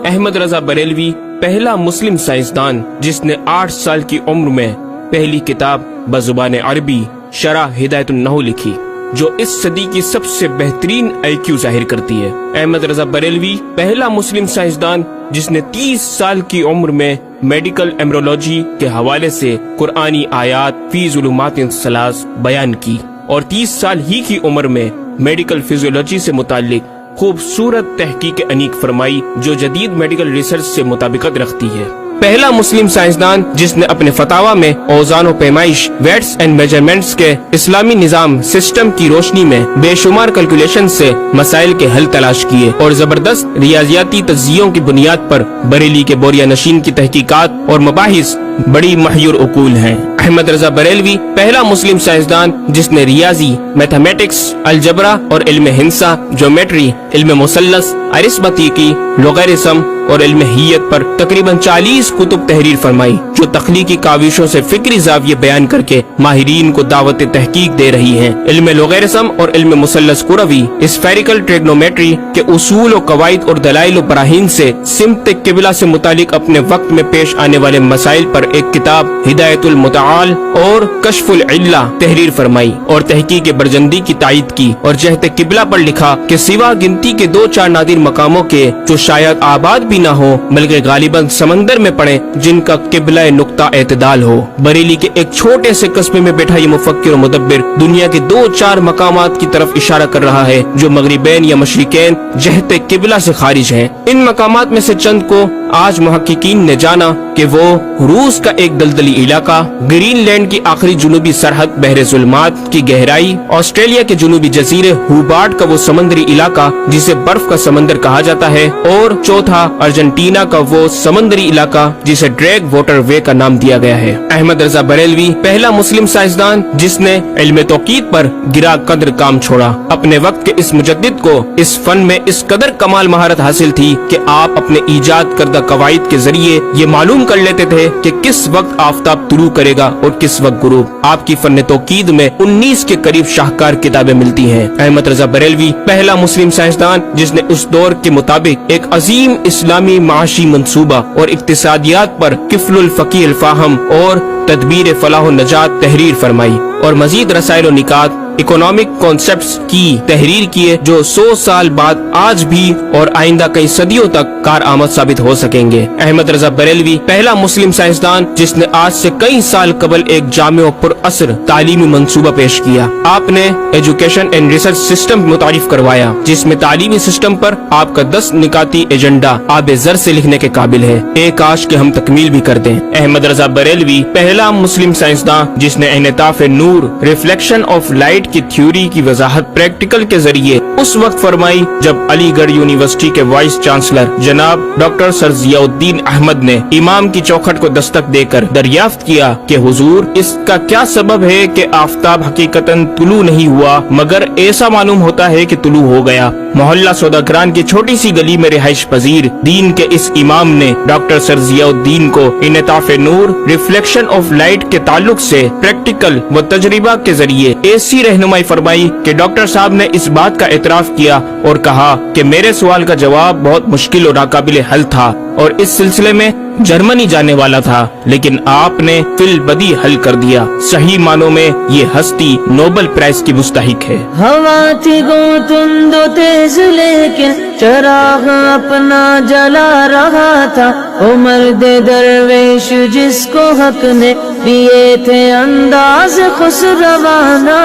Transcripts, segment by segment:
احمد رضا بریلوی پہلا مسلم سائنسدان جس نے 8 سال کی عمر میں پہلی کتاب بزبان عربی شرح ہدایت النحو لکھی، جو اس صدی کی سب سے بہترین IQ ظاہر کرتی ہے۔ احمد رضا بریلوی پہلا مسلم سائنسدان جس نے 30 سال کی عمر میں میڈیکل ایمرولوجی کے حوالے سے قرآنی آیات فی ظلمات ثلاث بیان کی، اور 30 سال ہی کی عمر میں میڈیکل فزیولوجی سے متعلق خوبصورت تحقیق انیق فرمائی، جو جدید میڈیکل ریسرچ سے مطابقت رکھتی ہے۔ پہلا مسلم سائنسدان جس نے اپنے فتاوی میں اوزان و پیمائش ویٹس اینڈ میجرمنٹس کے اسلامی نظام سسٹم کی روشنی میں بے شمار کیلکولیشن سے مسائل کے حل تلاش کیے، اور زبردست ریاضیاتی تجزیوں کی بنیاد پر بریلی کے بوریا نشین کی تحقیقات اور مباحث بڑی محیر عقول ہیں۔ احمد رضا بریلوی پہلا مسلم سائنسدان جس نے ریاضی، میتھمیٹکس، الجبرا اور علم ہندسہ، جیومیٹری، علم مثلث، ارثمیٹکی، لوگارثم اور علم ہیت پر تقریباً 40 کتب تحریر فرمائی، جو تخلیقی کاوشوں سے فکری زاویے بیان کر کے ماہرین کو دعوت تحقیق دے رہی ہیں۔ علم لوگارثم اور علم مثلث کروی، اسفیریکل ٹریگنومیٹری کے اصول و قواعد اور دلائل و براہین سے سمت قبلہ سے متعلق اپنے وقت میں پیش آنے والے مسائل پر ایک کتاب ہدایت المتعال اور کشف العلہ تحریر فرمائی، اور تحقیق برجندی کی تائید کی، اور جہت قبلہ پر لکھا کہ سوا گنتی کے 2-4 نادر مقاموں کے جو شاید آباد بھی نہ ہو بلکہ غالباً سمندر میں پڑے، جن کا قبلہ نقطہ اعتدال ہو۔ بریلی کے ایک چھوٹے سے قصبے میں بیٹھا یہ مفکر و مدبر دنیا کے 2-4 مقامات کی طرف اشارہ کر رہا ہے جو مغربین یا مشرقین جہت قبلہ سے خارج ہیں۔ ان مقامات میں سے چند کو آج محققین نے جانا کہ وہ روس کا ایک دلدلی علاقہ، گرین لینڈ کی آخری جنوبی سرحد بحر ظلمات کی گہرائی، آسٹریلیا کے جنوبی جزیرے ہوبارٹ کا وہ سمندری علاقہ جسے برف کا سمندر کہا جاتا ہے، اور چوتھا ارجنٹینا کا وہ سمندری علاقہ جسے ڈریگ واٹر وے کا نام دیا گیا ہے۔ احمد رضا بریلوی پہلا مسلم سائنسدان جس نے علم توقید پر گرا قدر کام چھوڑا۔ اپنے وقت کے اس مجدد کو اس فن میں اس قدر کمال مہارت حاصل تھی کہ آپ اپنے ایجاد کردہ قواعد کے ذریعے یہ معلوم کر لیتے تھے کہ کس وقت آفتاب طلوع کرے گا اور کس وقت غروب۔ آپ کی فن توقید میں 19 کے قریب شاہکار کتابیں ملتی ہیں۔ احمد رضا بریلوی پہلا مسلم سائنسدان جس نے اس دور کے مطابق ایک عظیم اسلامی معاشی منصوبہ اور اقتصادیات پر کفل الفقیہ الفاہم اور تدبیر فلاح و نجات تحریر فرمائی، اور مزید رسائل و نکات اکنامک کانسیپٹس کی تحریر کیے، جو 100 سال بعد آج بھی اور آئندہ کئی صدیوں تک کارآمد ثابت ہو سکیں گے۔ احمد رضا بریلوی پہلا مسلم سائنسدان جس نے آج سے کئی سال قبل ایک جامع و پر اثر تعلیمی منصوبہ پیش کیا۔ آپ نے ایجوکیشن اینڈ ریسرچ سسٹم متعارف کروایا، جس میں تعلیمی سسٹم پر آپ کا 10 نکاتی ایجنڈا آب زر سے لکھنے کے قابل ہے، ایک کاش کہ ہم تکمیل بھی کر دیں۔ احمد رضا بریلوی پہلا مسلم سائنسدان جس نے انعطاف نور، ریفلیکشن آف لائٹ کی تھیوری کی وضاحت پریکٹیکل کے ذریعے اس وقت فرمائی جب علی گڑھ یونیورسٹی کے وائس چانسلر جناب ڈاکٹر سر ضیاء الدین احمد نے امام کی چوکھٹ کو دستک دے کر دریافت کیا کہ حضور، اس کا کیا سبب ہے کہ آفتاب حقیقتاً طلوع نہیں ہوا مگر ایسا معلوم ہوتا ہے کہ طلوع ہو گیا؟ محلہ سوداگران کی چھوٹی سی گلی میں رہائش پذیر دین کے اس امام نے ڈاکٹر سر ضیاء الدین کو انعطاف نور، ریفلیکشن آف لائٹ کے تعلق سے پریکٹیکل و تجربہ کے ذریعے ایسی رہنمائی فرمائی کہ ڈاکٹر صاحب نے اس بات کا اعتراف کیا اور کہا کہ میرے سوال کا جواب بہت مشکل اور ناقابل حل تھا اور اس سلسلے میں جرمنی جانے والا تھا، لیکن آپ نے فی البدی حل کر دیا۔ صحیح معنوں میں یہ ہستی نوبل پرائز کی مستحق ہے۔ ہوا تھی گو تند و تیز لیکن چراغ اپنا جلا رہا تھا، مرد درویش جس کو حق نے دیے تھے انداز خسروانہ۔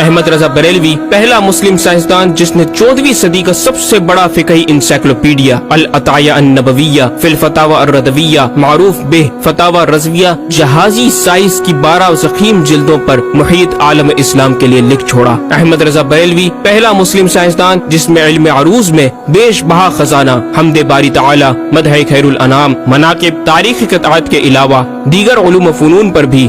احمد رضا بریلوی پہلا مسلم سائنسدان جس نے 14ویں صدی کا سب سے بڑا فقہی انسائکلوپیڈیا العطایہ النبویہ فی الفتاوی الردویہ، معروف بہ فتاوی رضویہ، جہازی سائز کی 12 ضخیم جلدوں پر محیط عالم اسلام کے لیے لکھ چھوڑا۔ احمد رضا بریلوی پہلا مسلم سائنسدان جس میں علم عروض میں بیش بہا خزانہ، حمد باری تعالی، مدح خیر الانام، مناقب، تاریخی قطعات کے علاوہ دیگر علوم و فنون پر بھی